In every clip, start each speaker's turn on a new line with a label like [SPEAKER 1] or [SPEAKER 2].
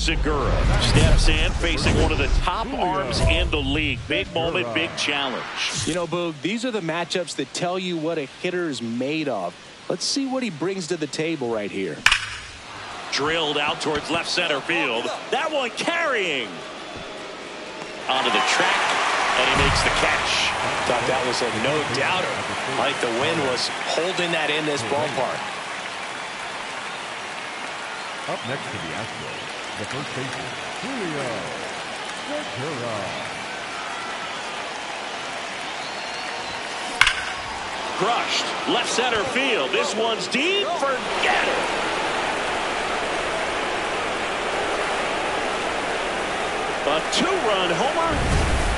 [SPEAKER 1] Segura steps in, facing one of the top arms in the league. Big moment, big challenge.
[SPEAKER 2] You know, Boog, these are the matchups that tell you what a hitter is made of. Let's see what he brings to the table right here.
[SPEAKER 1] Drilled out towards left center field. That one carrying onto the track, and he makes the catch.
[SPEAKER 2] Thought that was a no-doubter. Like the wind was holding that in this ballpark.
[SPEAKER 3] Up next to the Astros, the first baseman, Julio Segura.
[SPEAKER 1] Crushed left center field. This one's deep. Forget it. A two-run homer,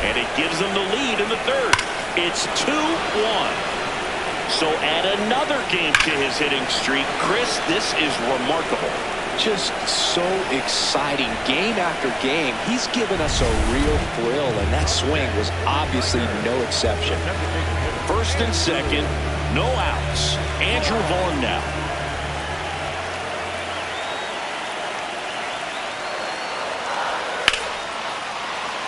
[SPEAKER 1] and it gives them the lead in the third. It's 2-1. So add another game to his hitting streak. Chris, this is remarkable.
[SPEAKER 2] Just so exciting. Game after game, he's given us a real thrill, and that swing was obviously no exception.
[SPEAKER 1] First and second, no outs. Andrew Vaughn now.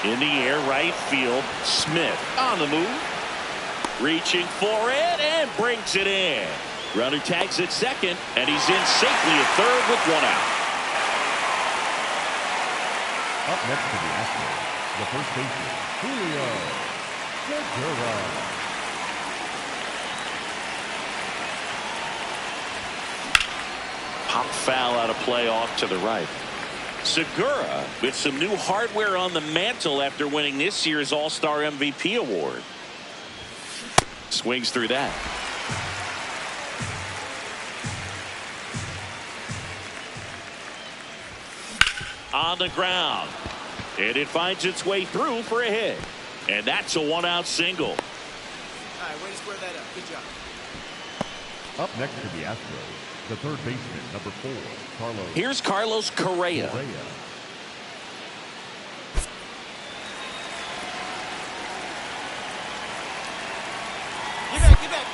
[SPEAKER 1] In the air, right field. Smith on the move. Reaching for it and brings it in. Runner tags at second, and he's in safely at third with one out.
[SPEAKER 3] Up next to the Astros, the first baseman, Julio Segura.
[SPEAKER 1] Pop foul out of play off to the right. Segura with some new hardware on the mantle after winning this year's All-Star MVP award. Swings through that. On the ground, and it finds its way through for a hit, and that's a one-out single.
[SPEAKER 4] All right, way to square that up. Good job.
[SPEAKER 3] Up next to the Astros, the third baseman, number 4, Carlos.
[SPEAKER 1] Here's Carlos Correa.
[SPEAKER 4] Get back.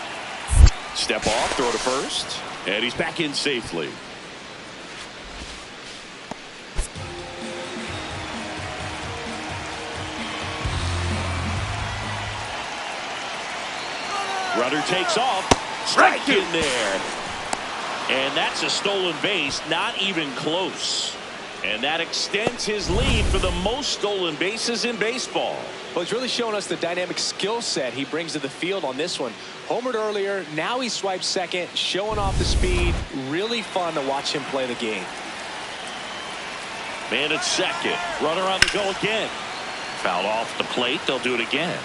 [SPEAKER 1] Step off, throw to first, and he's back in safely. Runner takes off. Strike in there. And that's a stolen base, not even close. And that extends his lead for the most stolen bases in baseball.
[SPEAKER 2] Well, he's really showing us the dynamic skill set he brings to the field on this one. Homered earlier, now he swipes second, showing off the speed. Really fun to watch him play the game.
[SPEAKER 1] Man at second. Runner on the go again. Foul off the plate. They'll do it again.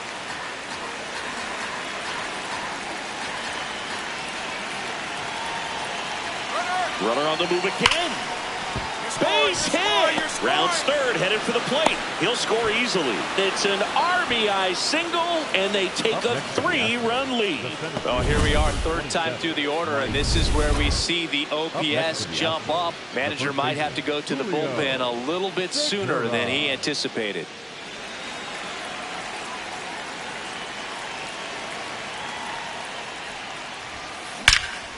[SPEAKER 1] Runner on the move again. Base hit. Rounds third, headed for the plate. He'll score easily. It's an RBI single, and they take a 3-run lead.
[SPEAKER 2] Oh, here we are, third time through the order, and this is where we see the OPS jump up. Manager might have to go to the bullpen a little bit sooner than he anticipated.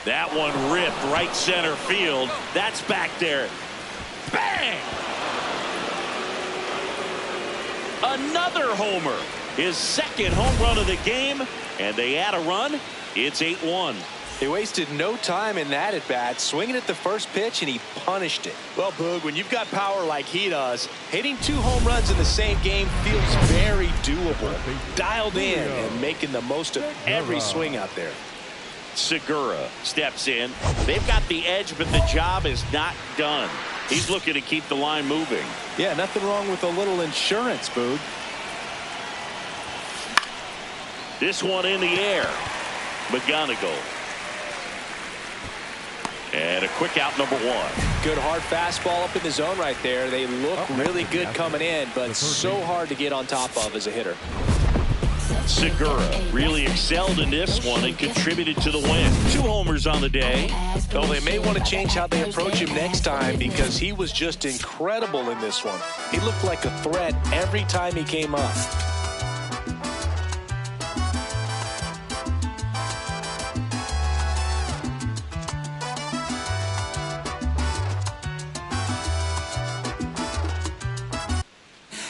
[SPEAKER 1] That one ripped right center field. That's back there. Bang! Another homer. His second home run of the game, and they add a run. It's 8-1.
[SPEAKER 2] They wasted no time in that at bat, swinging at the first pitch, and he punished it. Well, Boog, when you've got power like he does, hitting 2 home runs in the same game feels very doable. Dialed in and making the most of every swing out there.
[SPEAKER 1] Segura steps in. They've got the edge, but the job is not done. He's looking to keep the line moving.
[SPEAKER 2] Yeah, nothing wrong with a little insurance, Boog.
[SPEAKER 1] This one in the air. McGonigal. And a quick out, number 1.
[SPEAKER 2] Good hard fastball up in the zone right there. They look really good coming in, but so hard to get on top of as a hitter.
[SPEAKER 1] Segura really excelled in this one and contributed to the win. 2 homers on the day.
[SPEAKER 2] Though they may want to change how they approach him next time, because he was just incredible in this one. He looked like a threat every time he came up.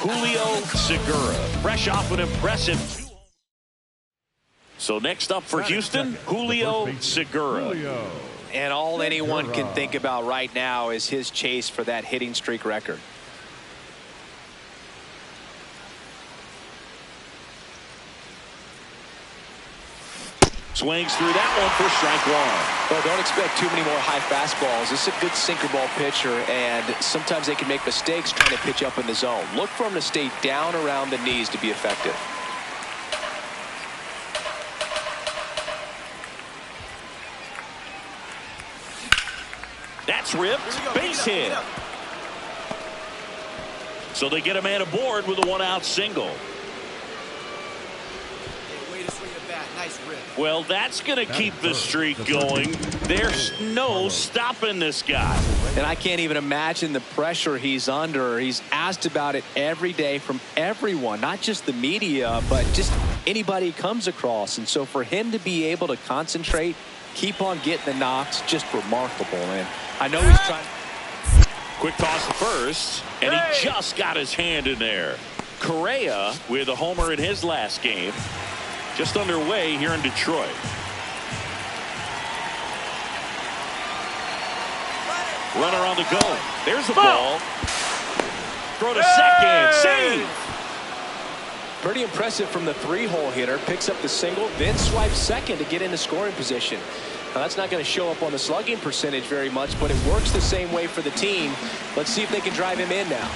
[SPEAKER 1] Julio Segura, fresh off an impressive. So next up for Houston, Julio Segura.
[SPEAKER 2] And all anyone can think about right now is his chase for that hitting streak record.
[SPEAKER 1] Swings through that one for strike one.
[SPEAKER 2] Well, don't expect too many more high fastballs. This is a good sinker ball pitcher, and sometimes they can make mistakes trying to pitch up in the zone. Look for him to stay down around the knees to be effective.
[SPEAKER 1] That's ripped. Base hit. So they get a man aboard with a one-out single.
[SPEAKER 4] Nice rip.
[SPEAKER 1] Well, that's going to keep the streak going. There's no stopping this guy.
[SPEAKER 2] And I can't even imagine the pressure he's under. He's asked about it every day from everyone, not just the media, but just anybody he comes across. And so for him to be able to concentrate, keep on getting the knocks, just remarkable. And I know he's trying.
[SPEAKER 1] Quick toss to first, and he just got his hand in there. Correa with a homer in his last game. Just underway here in Detroit. Runner on the go. There's the ball. Throw to second. Save.
[SPEAKER 2] Pretty impressive from the three-hole hitter. Picks up the single, then swipes second to get into scoring position. Now, that's not going to show up on the slugging percentage very much, but it works the same way for the team. Let's see if they can drive him in now.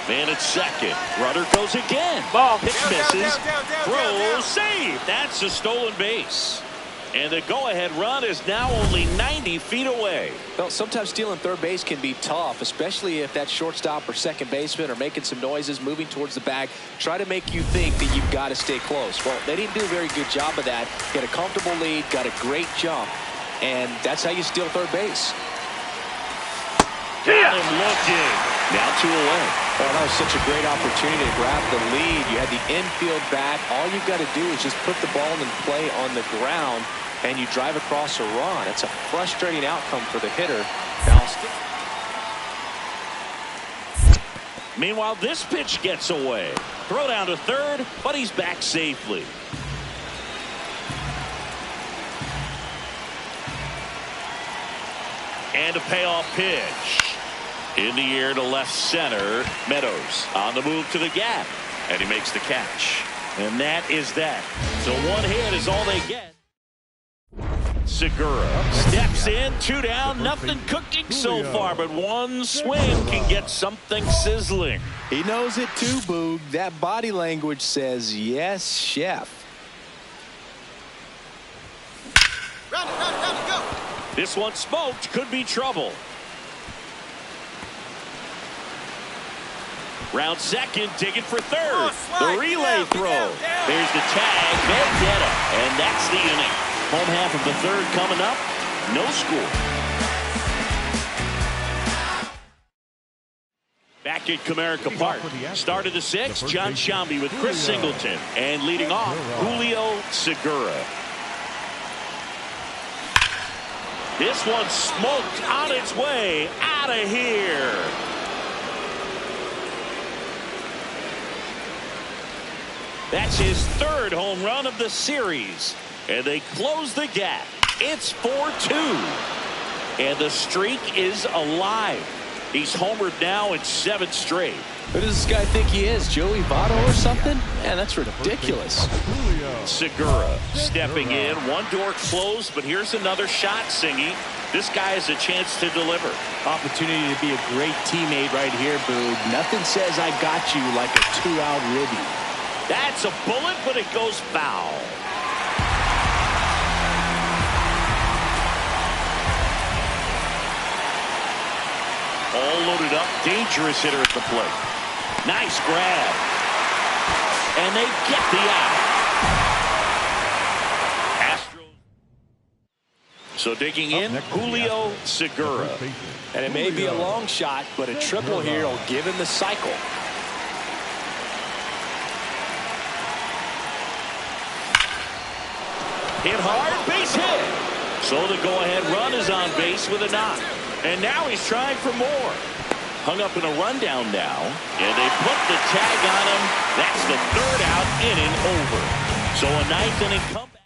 [SPEAKER 1] Man at second. Runner goes again. Pitch misses. Throw, save. That's a stolen base. And the go-ahead run is now only 90 feet away.
[SPEAKER 2] Well, sometimes stealing third base can be tough, especially if that shortstop or second baseman are making some noises, moving towards the bag, try to make you think that you've got to stay close. Well, they didn't do a very good job of that. Get a comfortable lead, got a great jump, and that's how you steal third base.
[SPEAKER 1] Got him looking. Now 2 away.
[SPEAKER 2] Oh, that was such a great opportunity to grab the lead. You had the infield back. All you've got to do is just put the ball in play on the ground, and you drive across a run. It's a frustrating outcome for the hitter.
[SPEAKER 1] Meanwhile, this pitch gets away. Throw down to third, but he's back safely. And a payoff pitch. In the air to left center. Meadows on the move to the gap. And he makes the catch. And that is that. So one hit is all they get. Segura steps in, 2 down, nothing cooking so far, but one swing can get something sizzling.
[SPEAKER 2] He knows it too, Boog. That body language says, yes, chef.
[SPEAKER 4] Round it, go.
[SPEAKER 1] This one smoked, could be trouble. Round second, digging for third. The relay throw. There's the tag. They'll get him. And that's the inning. Home half of the third coming up. No score. Back at Comerica Park. Start of the 6th, John Shambi with Chris Singleton. And leading off, Julio Segura. This one smoked on its way out of here. That's his 3rd home run of the series. And they close the gap. It's 4-2. And the streak is alive. He's homered now in 7 straight.
[SPEAKER 2] Who does this guy think he is? Joey Votto or something? Man, that's ridiculous.
[SPEAKER 1] Segura stepping in. One door closed, but here's another shot, Singy. This guy has a chance to deliver.
[SPEAKER 2] Opportunity to be a great teammate right here, Boog. Nothing says I got you like a 2-out ribby.
[SPEAKER 1] That's a bullet, but it goes foul. All loaded up, dangerous hitter at the plate. Nice grab. And they get the out. Astros. So digging in, Julio Segura.
[SPEAKER 2] And it may be a long shot, but a triple here will give him the cycle.
[SPEAKER 1] Hit hard, base hit. So the go-ahead run is on base with a knock. And now he's trying for more. Hung up in a rundown now, and they put the tag on him. That's the third out, inning over. So a ninth inning comeback.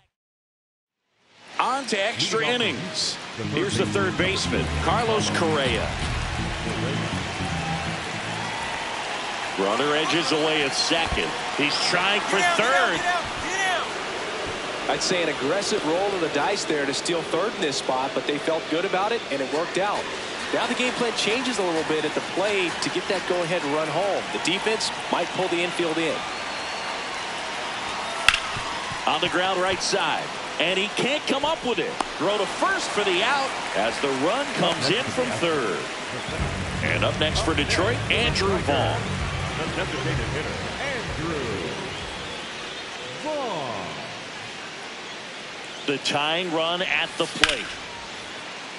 [SPEAKER 1] On to extra innings. Here's the third baseman, Carlos Correa. Runner edges away at second. He's trying for third.
[SPEAKER 2] I'd say an aggressive roll of the dice there to steal third in this spot, but they felt good about it, and it worked out. Now the game plan changes a little bit at the plate to get that go-ahead run home. The defense might pull the infield in.
[SPEAKER 1] On the ground right side, and he can't come up with it. Throw to first for the out as the run comes in from third. And up next for Detroit, Andrew Vaughn.
[SPEAKER 3] The designated hitter, Andrew Vaughn.
[SPEAKER 1] The tying run at the plate.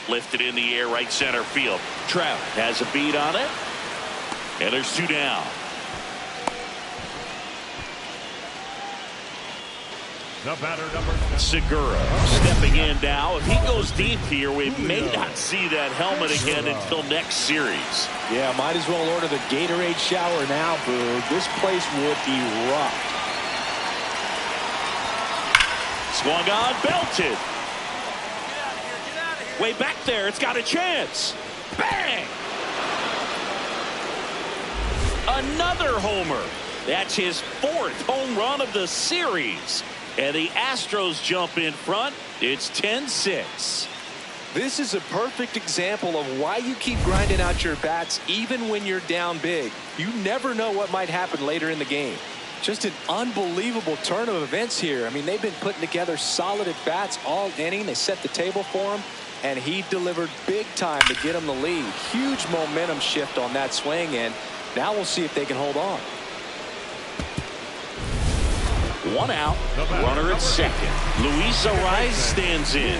[SPEAKER 1] Lifted in the air, right center field. Trout has a beat on it. And there's two down.
[SPEAKER 3] The batter, number
[SPEAKER 1] Segura stepping in now. If he goes deep here, we may not see that helmet again until next series.
[SPEAKER 2] Yeah, might as well order the Gatorade shower now, Boog. This place would erupt.
[SPEAKER 1] Swung on, belted. Way back there, it's got a chance. Bang! Another homer. That's his fourth home run of the series. And the Astros jump in front. It's 10-6.
[SPEAKER 2] This is a perfect example of why you keep grinding out your bats even when you're down big. You never know what might happen later in the game. Just an unbelievable turn of events here. I mean, they've been putting together solid at bats all inning. They set the table for him, and he delivered big time to get him the lead. Huge momentum shift on that swing, and now we'll see if they can hold on.
[SPEAKER 1] One out, runner at second. Luis Ariz stands in.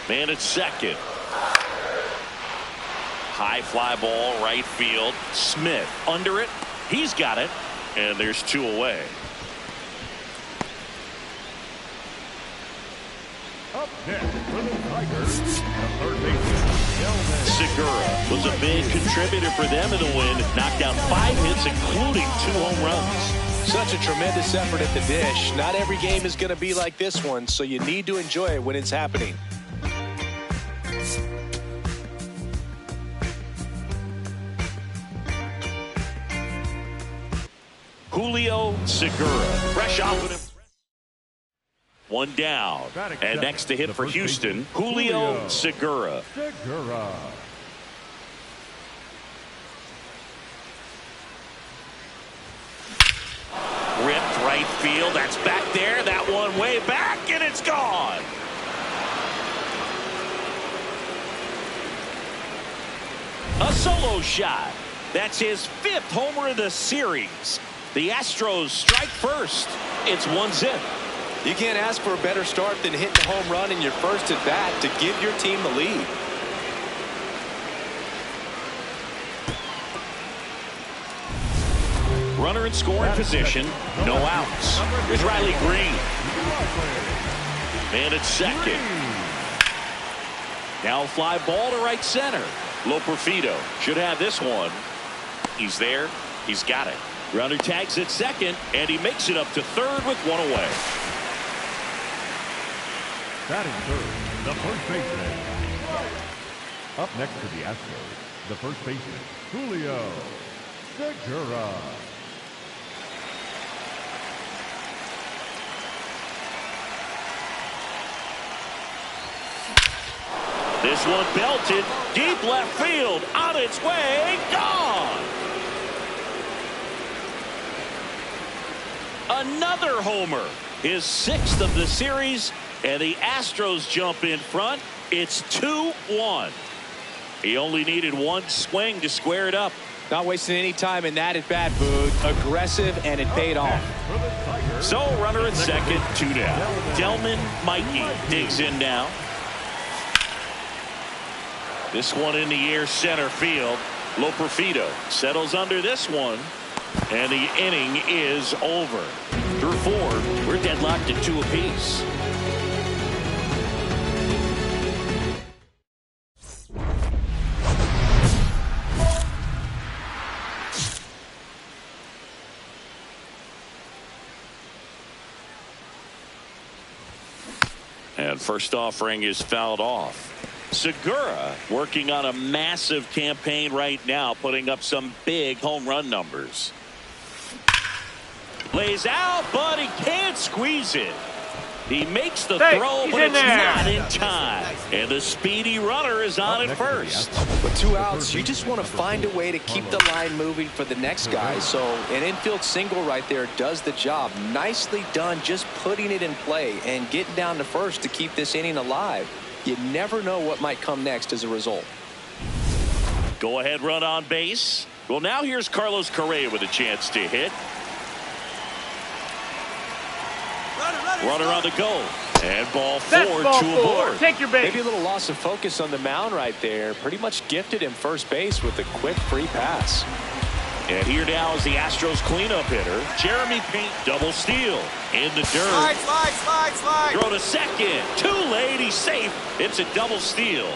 [SPEAKER 1] Man at second. High fly ball, right field. Smith under it. He's got it. And there's two away.
[SPEAKER 3] up next for the Tigers, the third baseman,
[SPEAKER 1] Segura was a big contributor for them in the win. Knocked out 5 hits, including 2 home runs.
[SPEAKER 2] Such a tremendous effort at the dish. Not every game is going to be like this one, so you need to enjoy it when it's happening.
[SPEAKER 1] Julio Segura, fresh off of him. One down, and next to hit for Houston, Julio Segura. Ripped right field, that's back there, that one way back, and it's gone. A solo shot. That's his 5th homer of the series. The Astros strike first. It's 1-0.
[SPEAKER 2] You can't ask for a better start than hitting a home run in your first at bat to give your team the lead.
[SPEAKER 1] Runner in scoring position, no outs. Here's Riley Green. Man at second. Now fly ball to right center. Loperfido should have this one. He's there. He's got it. Runner tags at second, and he makes it up to third with 1 away.
[SPEAKER 3] Batting third, the first baseman. Up next to the Astros, the first baseman, Julio Segura.
[SPEAKER 1] This one belted, deep left field, on its way, gone! Another homer, his 6th of the series, and the Astros jump in front. It's 2-1. He only needed 1 swing to square it up.
[SPEAKER 2] Not wasting any time in that at bat, Boog. Aggressive, and it paid off.
[SPEAKER 1] So runner at second, 2 down. Delman Mikey digs in now. This one in the air, center field. Loperfido settles under this one, and the inning is over. Through 4, we're deadlocked at 2 apiece. And first offering is fouled off. Segura working on a massive campaign right now, putting up some big home run numbers. Lays out, but he can't squeeze it. He makes the throw, but it's not in time. And the speedy runner is on at first.
[SPEAKER 2] With 2 outs, you just want to find a way to keep the line moving for the next guy. So an infield single right there does the job. Nicely done, just putting it in play and getting down to first to keep this inning alive. You never know what might come next as a result.
[SPEAKER 1] Go ahead run on base. Well, now here's Carlos Correa with a chance to hit. Runner on the go. And ball 4 to aboard.
[SPEAKER 5] Take your base.
[SPEAKER 2] Maybe a little loss of focus on the mound right there. Pretty much gifted him first base with a quick free pass.
[SPEAKER 1] And here now is the Astros cleanup hitter, Jeremy Payne. Double steal in the dirt.
[SPEAKER 4] Slide.
[SPEAKER 1] Throw to second. Too late. He's safe. It's a double steal.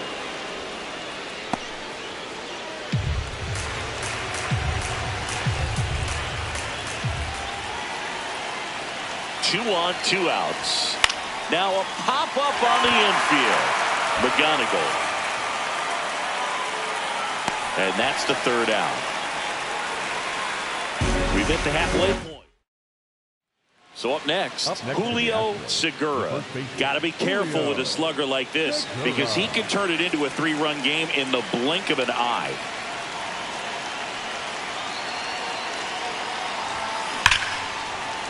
[SPEAKER 1] Two on, 2 outs. Now a pop-up on the infield. McGonigal. And that's the 3rd out. We've hit the halfway point. So up next Julio Segura. Got to be careful with a slugger like this because he can turn it into a 3-run game in the blink of an eye.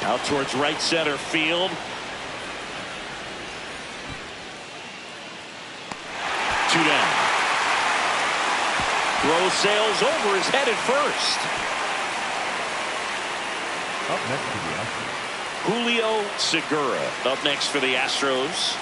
[SPEAKER 1] Out towards right center field. 2 down. Throw sails over his head at first.
[SPEAKER 3] Up next to the Astros.
[SPEAKER 1] Julio Segura up next for the Astros.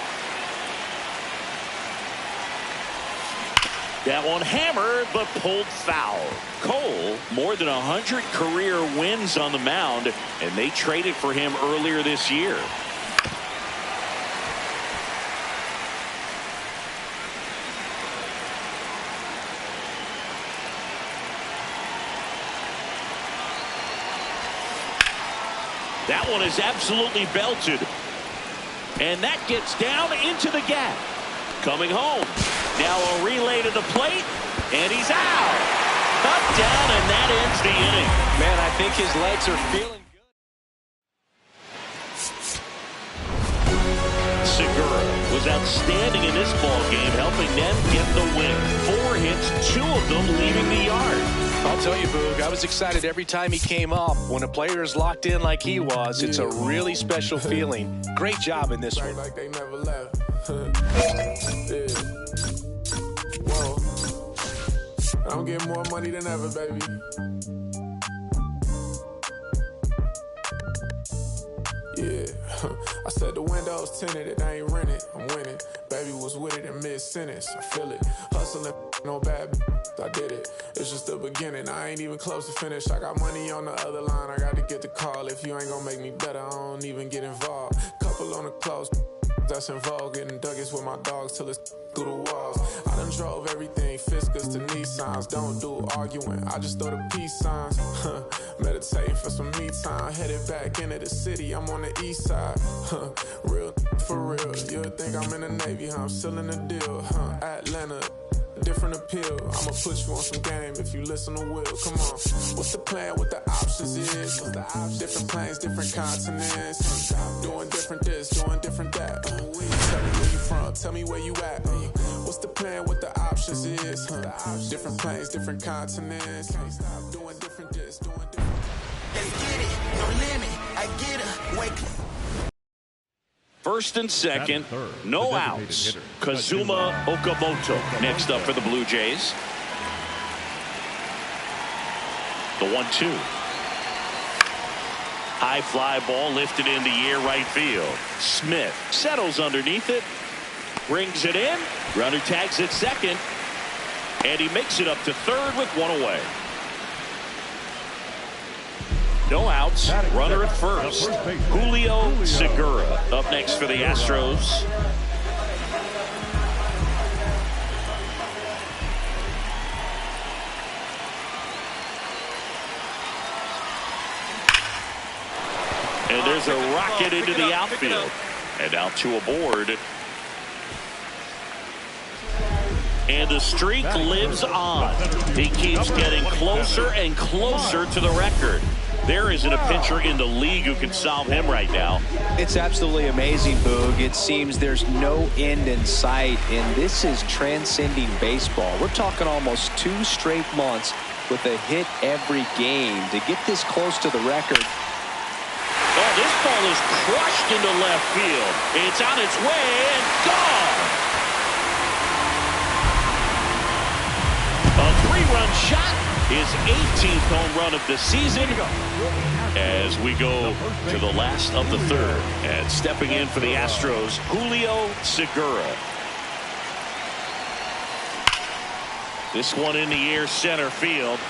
[SPEAKER 1] That one hammered but pulled foul. Cole, more than 100 career wins on the mound, and they traded for him earlier this year. That one is absolutely belted. And that gets down into the gap. Coming home. Now a relay to the plate. And he's out. Up, down, and that ends the inning.
[SPEAKER 2] Man, I think his legs are feeling good.
[SPEAKER 1] Segura was outstanding in this ball game, helping them get the win. 4 hits, 2 of them leaving the yard.
[SPEAKER 2] I'll tell you, Boog, I was excited every time he came up. When a player is locked in like he was, it's a really special feeling. Great job in this one.
[SPEAKER 6] Like they never left. Yeah. Whoa. I'm getting more money than ever, baby. Yeah, I said the windows tinted, it ain't rented, I'm winning. Baby was with it in mid-sentence, I feel it. Hustling, no bad, I did it. It's just the beginning, I ain't even close to finish. I got money on the other line, I got to get the call. If you ain't gonna make me better, I don't even get involved. Couple on the close, that's in vogue. Getting Douglas with my dogs till it's through the walls. I done drove everything, Fiscus to Nissans. Don't do arguing, I just throw the peace signs. Meditating for some me time. Headed back into the city, I'm on the east side. Real for real, you would think I'm in the Navy, huh? I'm still in the deal, Atlanta, different appeal. I'ma put you on some game if you listen to Will. Come on, what's the plan? What the options is? Different planes, different continents. Doing different this, doing different that. Tell me where you from, tell me where you at. What's the plan? What the options is? Different planes, different continents. Doing different this, doing different.
[SPEAKER 7] Let's get it, no limit. I get it, wake.
[SPEAKER 1] First and second, no outs. Kazuma Okamoto next up for the Blue Jays. The 1-2. High fly ball lifted in the air right field. Smith settles underneath it. Brings it in. Runner tags at second. And he makes it up to third with 1 away. No outs. Runner at first. Julio Segura up next for the Astros. And there's a rocket into the outfield. And now 2 aboard. And the streak lives on. He keeps getting closer and closer to the record. There isn't a pitcher in the league who can solve him right now.
[SPEAKER 2] It's absolutely amazing, Boog. It seems there's no end in sight, and this is transcending baseball. We're talking almost 2 straight months with a hit every game. To get this close to the record.
[SPEAKER 1] Oh, this ball is crushed into left field. It's on its way and gone. A 3-run shot. His 18th home run of the season as we go to the last of the 3rd. And stepping in for the Astros, Julio Segura. This one in the air center field.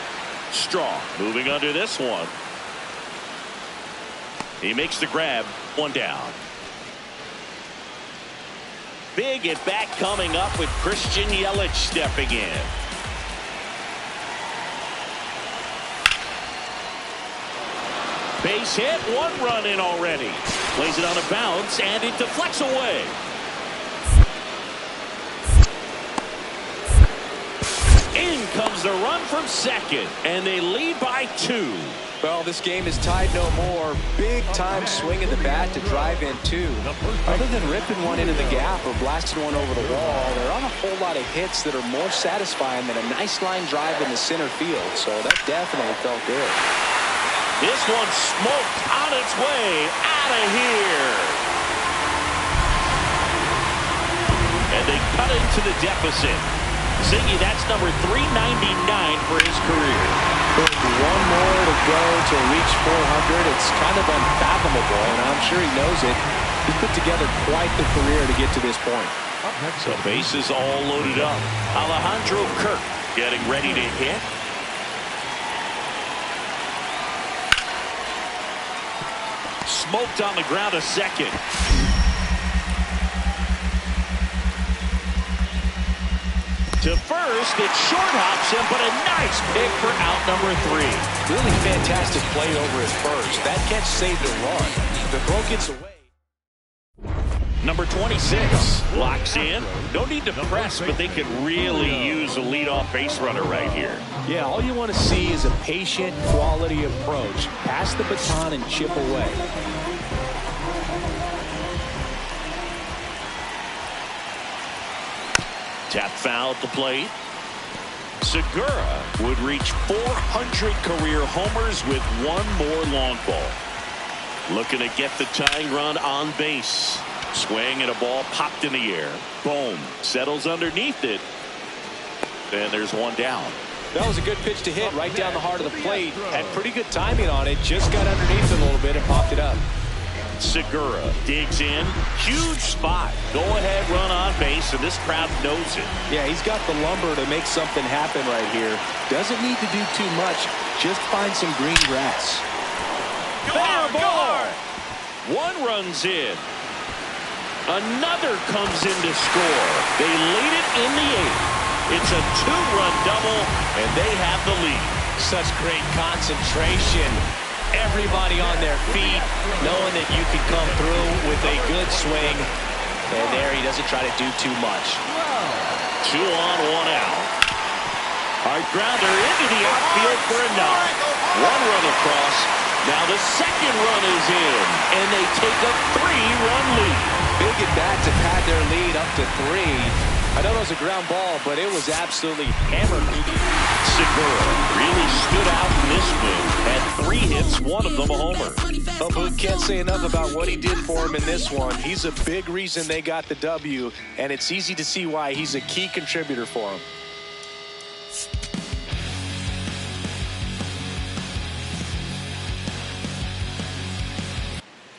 [SPEAKER 1] Strong moving under this one. He makes the grab. 1 down. Big at bat coming up with Christian Yelich stepping in. Base hit, 1 run in already. Plays it on a bounce, and it deflects away. In comes the run from second, and they lead by 2.
[SPEAKER 2] Well, this game is tied no more. Big time swing of the bat to drive in 2. Other than ripping one into the gap or blasting one over the wall, there aren't a whole lot of hits that are more satisfying than a nice line drive in the center field. So that definitely felt good.
[SPEAKER 1] This one smoked on its way out of here. And they cut into the deficit. Ziggy, that's number 399 for his career.
[SPEAKER 2] One more to go to reach 400. It's kind of unfathomable, and I'm sure he knows it. He's put together quite the career to get to this point.
[SPEAKER 1] So bases all loaded up. Alejandro Kirk getting ready to hit. Smoked on the ground a second. To first, it short hops him, but a nice pick for out number 3.
[SPEAKER 2] Really fantastic play over at first. That catch saved a run. The throw gets away.
[SPEAKER 1] Number 26 locks in. No need to press, but they could really use a leadoff base runner right here.
[SPEAKER 2] Yeah, all you want to see is a patient, quality approach. Pass the baton and chip away.
[SPEAKER 1] Tap foul at the plate. Segura would reach 400 career homers with 1 more long ball. Looking to get the tying run on base. Swing and a ball popped in the air. Boom. Settles underneath it. And there's 1 down.
[SPEAKER 2] That was a good pitch to hit right down the heart of the plate. Had pretty good timing on it. Just got underneath it a little bit and popped it up.
[SPEAKER 1] Segura digs in. Huge spot. Go ahead run on base, and this crowd knows it.
[SPEAKER 2] Yeah, he's got the lumber to make something happen right here. Doesn't need to do too much. Just find some green grass.
[SPEAKER 1] Fair ball. 1 runs in. Another comes in to score. They lead it in the 8th. It's a 2-run double, and they have the lead.
[SPEAKER 2] Such great concentration. Everybody on their feet, knowing that you can come through with a good swing. And there he doesn't try to do too much.
[SPEAKER 1] 2 on, 1 out. Hard grounder into the outfield for a knock. 1 run across. Now the second run is in, and they take a 3-run lead.
[SPEAKER 2] Big at bat to pad their lead up to 3. I know it was a ground ball, but it was absolutely hammered.
[SPEAKER 1] Segura really stood out in this win. Had 3 hits, 1 of them a homer.
[SPEAKER 2] Well, Boog can't say enough about what he did for him in this one. He's a big reason they got the W, and it's easy to see why he's a key contributor for him.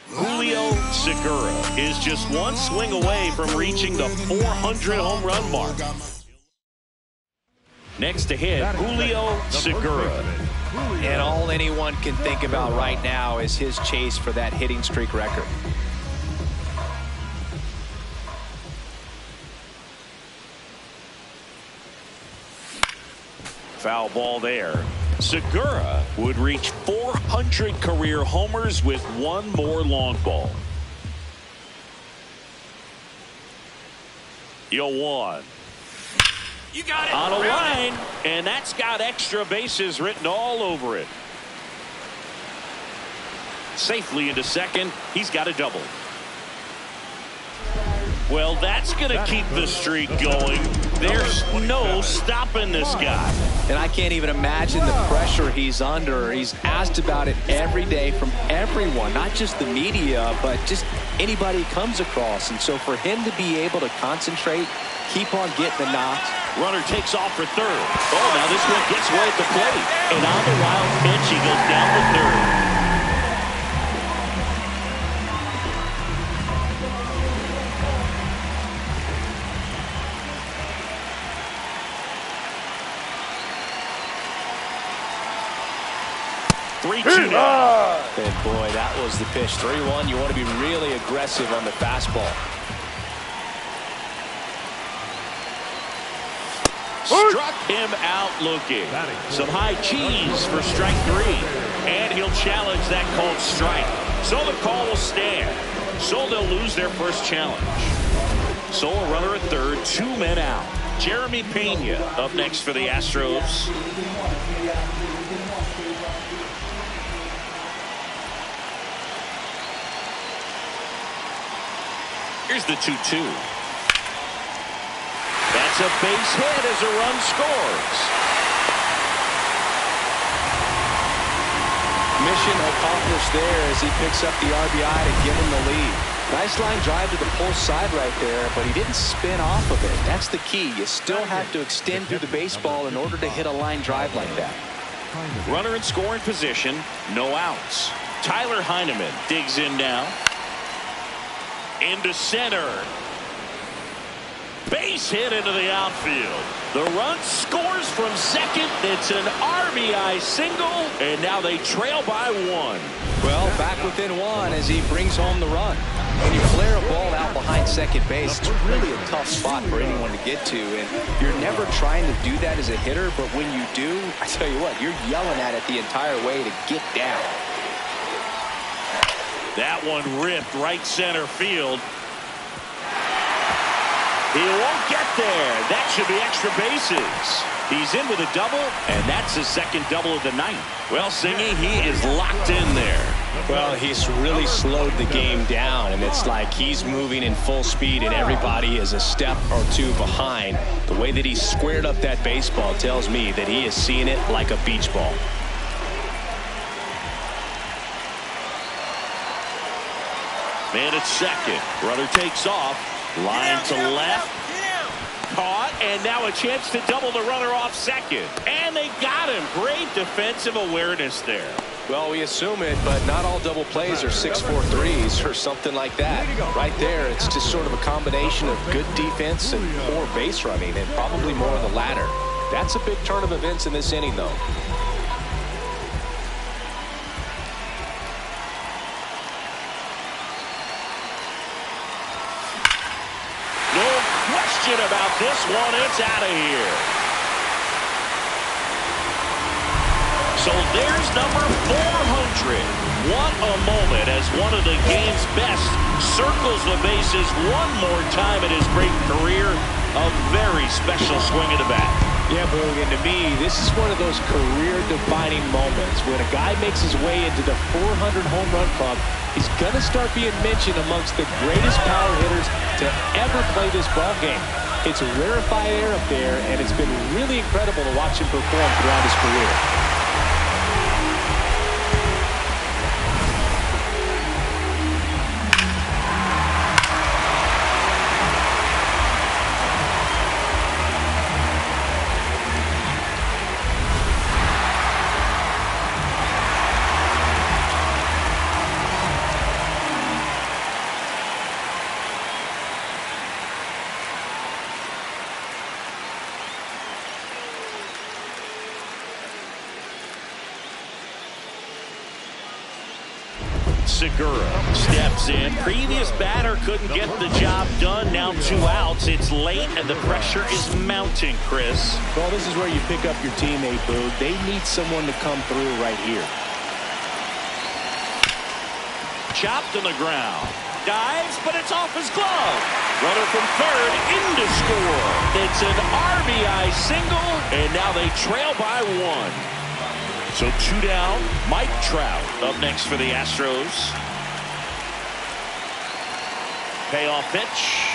[SPEAKER 1] Julio Segura is just 1 swing away from reaching the 400 home run mark. Next to hit, Julio Segura.
[SPEAKER 2] And all anyone can think about right now is his chase for that hitting streak record.
[SPEAKER 1] Foul ball there. Segura would reach 400 career homers with 1 more long ball. 0-1. You got it. On a line, and that's got extra bases written all over it. Safely into second. He's got a double. Well, that's going to keep the streak going. There's no stopping this guy.
[SPEAKER 2] And I can't even imagine the pressure he's under. He's asked about it every day from everyone, not just the media, but just anybody he comes across. And so for him to be able to concentrate, keep on getting the knocks.
[SPEAKER 1] Runner takes off for third. Oh, now this one gets way at the plate. And on the wild pitch, he goes down to third. 3-2 now.
[SPEAKER 2] And boy, that was the pitch. 3-1. You want to be really aggressive on the fastball.
[SPEAKER 1] Struck him out looking. Some high cheese for strike 3. And he'll challenge that called strike. So the call will stand. So they'll lose their first challenge. So a runner at third, 2 men out. Jeremy Pena up next for the Astros. Here's the 2-2. That's a base hit as a run scores.
[SPEAKER 2] Mission accomplished there as he picks up the RBI to give him the lead. Nice line drive to the pull side right there, but he didn't spin off of it. That's the key. You still have to extend through the baseball in order to hit a line drive like that.
[SPEAKER 1] Runner in scoring position, no outs. Tyler Heineman digs in now. Into center. Base hit into the outfield. The run scores from second. It's an RBI single, and now they trail by 1.
[SPEAKER 2] Well, back within 1 as he brings home the run. When you flare a ball out behind second base, it's really a tough spot for anyone to get to, and you're never trying to do that as a hitter, but when you do, I tell you what, you're yelling at it the entire way to get down.
[SPEAKER 1] That one ripped right center field. He won't get there. That should be extra bases. He's in with a double, and that's his second double of the night. Well, Singy, he is locked in there.
[SPEAKER 5] Well, he's really slowed the game down, and it's like he's moving in full speed, and everybody is a step or 2 behind. The way that he squared up that baseball tells me that he is seeing it like a beach ball.
[SPEAKER 1] Man at second. Runner takes off. Line to left. Caught, and now a chance to double the runner off second. And they got him. Great defensive awareness there.
[SPEAKER 2] Well, we assume it, but not all double plays are 6-4-3s or something like that. Right there, it's just sort of a combination of good defense and poor base running, and probably more of the latter. That's a big turn of events in this inning, though.
[SPEAKER 1] About this one, it's out of here. So there's number 400. What a moment as one of the game's best circles the bases one more time in his great career. A very special swing of the bat.
[SPEAKER 5] Yeah, Boog, and to me, this is one of those career-defining moments when a guy makes his way into the 400 home run club. He's going to start being mentioned amongst the greatest power hitters to ever play this ball game. It's a rarefied air up there, and it's been really incredible to watch him perform throughout his career.
[SPEAKER 1] Segura steps in. Previous batter couldn't get the job done. Now 2 outs. It's late, and the pressure is mounting, Chris.
[SPEAKER 5] Well, this is where you pick up your teammate, Boog. They need someone to come through right here.
[SPEAKER 1] Chopped on the ground. Dives, but it's off his glove. Runner from third in to score. They It's an RBI single, and now they trail by 1. So 2 down. Mike Trout up next for the Astros. Payoff pitch.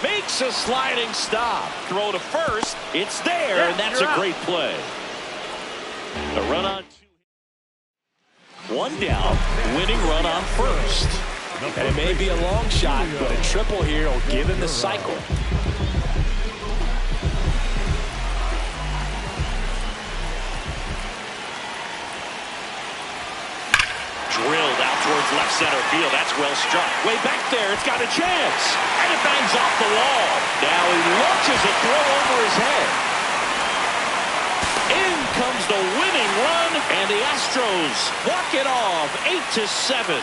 [SPEAKER 1] Makes a sliding stop. Throw to first. It's there, and that's a great play. A run on 2. 1 down. Winning run on first.
[SPEAKER 5] And it may be a long shot, but a triple here will give him the cycle.
[SPEAKER 1] Drilled out towards left center field. That's well struck. Way back there. It's got a chance. And it bangs off the wall. Now he launches a throw over his head. In comes the winning run. And the Astros walk it off 8-7.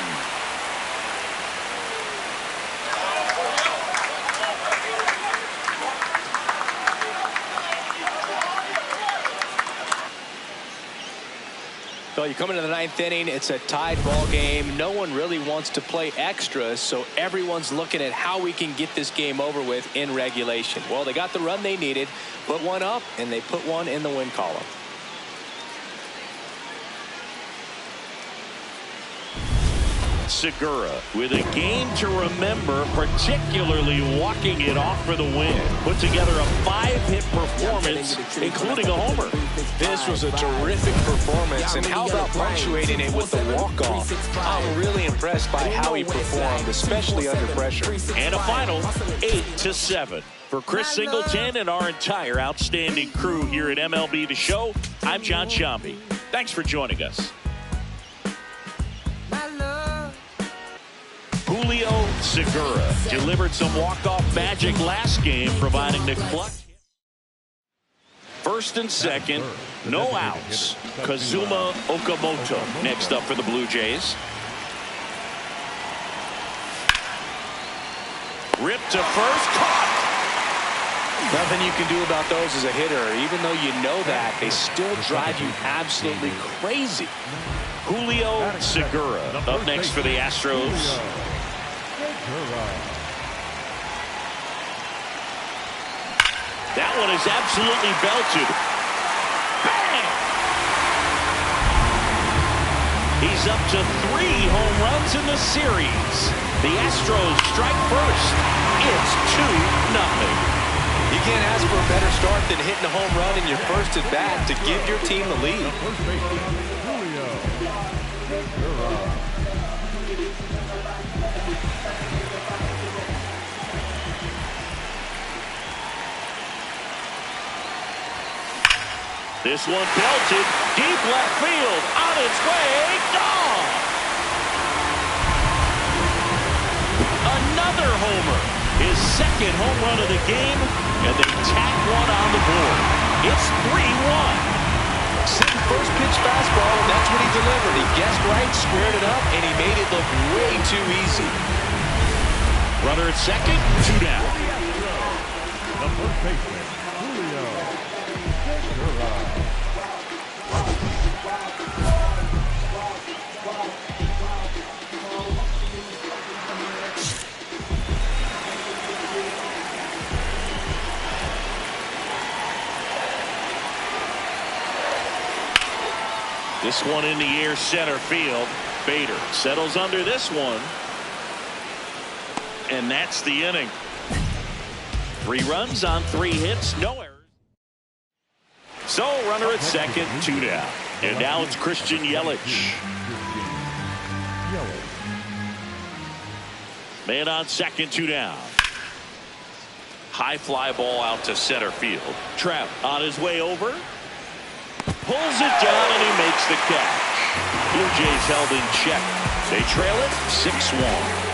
[SPEAKER 5] So you come into the 9th inning, it's a tied ball game. No one really wants to play extras, so everyone's looking at how we can get this game over with in regulation. Well, they got the run they needed, put one up, and they put one in the win column.
[SPEAKER 1] Segura with a game to remember, particularly walking it off for the win. Put together a 5-hit performance, including a homer.
[SPEAKER 5] This was a terrific performance, and how about punctuating it with the walk-off? I'm really impressed by how he performed, especially under pressure.
[SPEAKER 1] And a final 8-7. For Chris Singleton and our entire outstanding crew here at MLB The Show, I'm John Sciambi. Thanks for joining us. Julio Segura delivered some walk-off magic last game, providing the clutch. First and second, no outs. Kazuma Okamoto next up for the Blue Jays. Ripped to first, caught.
[SPEAKER 5] Nothing you can do about those as a hitter. Even though you know that, they still drive you absolutely crazy.
[SPEAKER 1] Julio Segura up next for the Astros. That one is absolutely belted. Bang! He's up to 3 home runs in the series. The Astros strike first. It's 2-0.
[SPEAKER 5] You can't ask for a better start than hitting a home run in your first at bat to give your team the lead.
[SPEAKER 1] This one belted deep left field, on its way, gone. Another homer, his second home run of the game, and they tack one on the board. It's 3-1.
[SPEAKER 5] Sitting first pitch fastball, and that's what he delivered. He guessed right, squared it up, and he made it look way too easy.
[SPEAKER 1] Runner at second, 2 down.
[SPEAKER 3] The first baseman, Julio Segura.
[SPEAKER 1] This one in the air, center field. Bader settles under this one. And that's the inning. 3 runs on 3 hits, no errors. So runner at second, 2 down. And now it's Christian Yelich. Man on second, 2 down. High fly ball out to center field. Trout on his way over. Pulls it down and he makes the catch. Blue Jays held in check. They trail it 6-1.